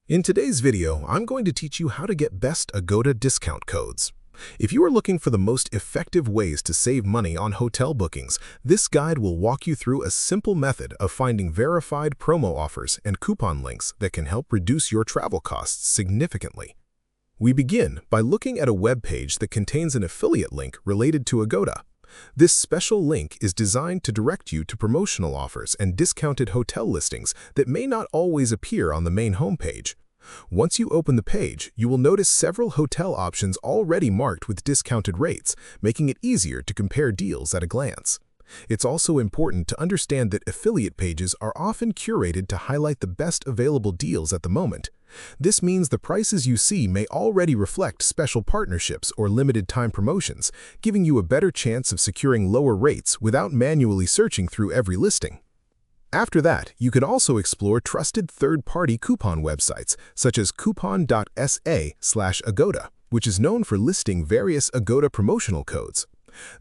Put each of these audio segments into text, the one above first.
In today's video, I'm going to teach you how to get best Agoda discount codes. If you are looking for the most effective ways to save money on hotel bookings, this guide will walk you through a simple method of finding verified promo offers and coupon links that can help reduce your travel costs significantly. We begin by looking at a web page that contains an affiliate link related to Agoda. This special link is designed to direct you to promotional offers and discounted hotel listings that may not always appear on the main homepage. Once you open the page, you will notice several hotel options already marked with discounted rates, making it easier to compare deals at a glance. It's also important to understand that affiliate pages are often curated to highlight the best available deals at the moment. This means the prices you see may already reflect special partnerships or limited-time promotions, giving you a better chance of securing lower rates without manually searching through every listing. After that, you can also explore trusted third-party coupon websites, such as coupon.sa/Agoda, which is known for listing various Agoda promotional codes.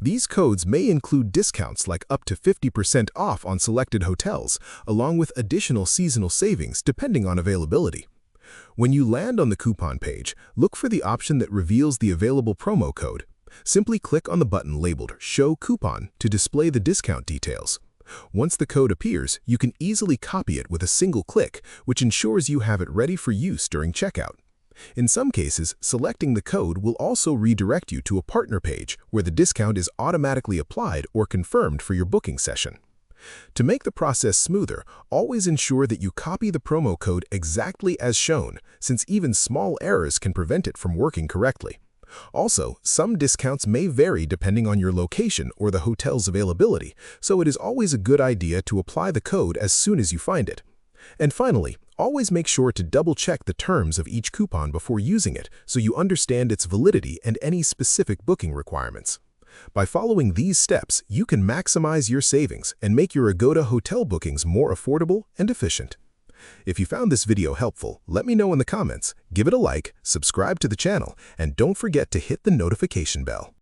These codes may include discounts like up to 50% off on selected hotels, along with additional seasonal savings depending on availability. When you land on the coupon page, look for the option that reveals the available promo code. Simply click on the button labeled Show Coupon to display the discount details. Once the code appears, you can easily copy it with a single click, which ensures you have it ready for use during checkout. In some cases, selecting the code will also redirect you to a partner page where the discount is automatically applied or confirmed for your booking session. To make the process smoother, always ensure that you copy the promo code exactly as shown, since even small errors can prevent it from working correctly. Also, some discounts may vary depending on your location or the hotel's availability, so it is always a good idea to apply the code as soon as you find it. And finally, always make sure to double-check the terms of each coupon before using it so you understand its validity and any specific booking requirements. By following these steps, you can maximize your savings and make your Agoda hotel bookings more affordable and efficient. If you found this video helpful, let me know in the comments, give it a like, subscribe to the channel, and don't forget to hit the notification bell.